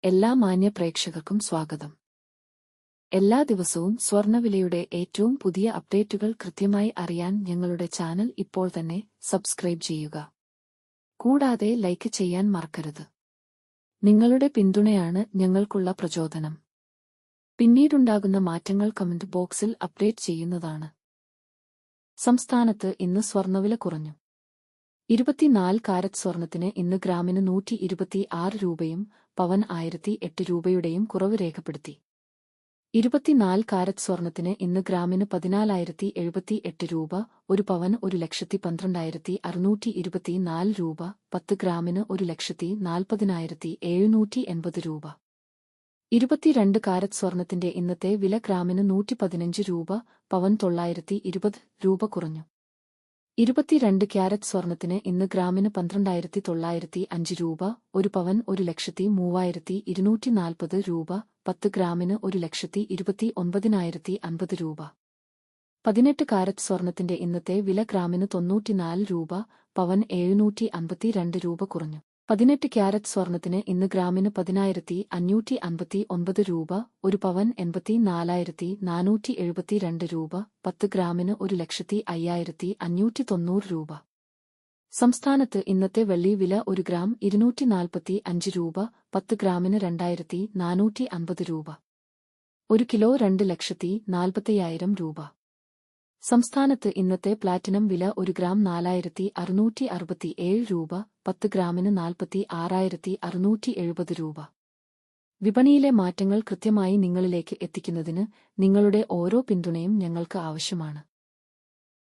എല്ലാ മാന്യ പ്രേക്ഷകർക്കും സ്വാഗതം. എല്ലാ ദിവസവും സ്വർണ്ണവിലയുടെ ഏറ്റവും പുതിയ അപ്ഡേറ്റുകൾ കൃത്യമായി അറിയാൻ ഞങ്ങളുടെ ചാനൽ ഇപ്പോൾ തന്നെ സബ്സ്ക്രൈബ് ചെയ്യുക. കൂടാതെ ലൈക്ക് ചെയ്യാൻ മറക്കരുത്. നിങ്ങളുടെ പിന്തുണയാണ് ഞങ്ങൾക്കുള്ള പ്രചോദനം. പിന്നീടുണ്ടാകുന്ന മാറ്റങ്ങൾ കമന്റ് ബോക്സിൽ അപ്ഡേറ്റ് ചെയ്യുന്നതാണ്. സംസ്ഥാനത്ത് ഇന്ന് സ്വർണ്ണവില കുറഞ്ഞു. 24 കാരറ്റ് സ്വർണത്തിന് ഇന്ന് ഗ്രാമിന് 126 രൂപയും പവൻ 1008 രൂപയുടെയും കുറവ് രേഖപ്പെടുത്തി. 24 കാരറ്റ് സ്വർണത്തിന് ഇന്ന് ഗ്രാമിന് 14,078 രൂപ, ഒരു പവൻ 1,12,624 രൂപ, 10 ഗ്രാമിന് 1,40,780 രൂപ. 22 കാരറ്റ് സ്വർണത്തിന്റെ ഇന്നത്തെ വില ഗ്രാമിന് 115 രൂപ, പവൻ 920 രൂപ കുറഞ്ഞു. 22 ക്യാരറ്റ് സ്വർണത്തിന് ഇന്ന് ഗ്രാമിന് 12,905 രൂപ, ഒരു പവൻ 1,03,240 രൂപ, 10 ഗ്രാമിന് 1,29,050 രൂപ. 18 കാരറ്റ് സ്വർണത്തിന്റെ ഇന്നത്തെ വില ഗ്രാമിന് 94 രൂപ, പവൻ 752 രൂപ കുറഞ്ഞു. 18 ക്യാരറ്റ് സ്വർണത്തിന് ഇന്ന് ഗ്രാമിന് 10,559 രൂപ, ഒരു പവൻ 84,472 രൂപ, 10 ഗ്രാമിന് 1,05,590 രൂപ. സംസ്ഥാനത്ത് ഇന്നത്തെ വെള്ളി വില 1 ഗ്രാം 245 രൂപ, 10 ഗ്രാമിന് 2,450 രൂപ. 1 കിലോ 2,40,40,000 രൂപ. സംസ്ഥാനത്ത് ഇന്നത്തെ പ്ലാറ്റിനം വില 1 ഗ്രാം 4,667 രൂപ, 10 ഗ്രാമിന് 46,670 രൂപ. വിപണിയിലെ മാറ്റങ്ങൾ കൃത്യമായി നിങ്ങളിലേക്ക് എത്തിക്കുന്നതിന് നിങ്ങളുടെ ഓരോ പിന്തുണയും ഞങ്ങൾക്ക് ആവശ്യമാണ്.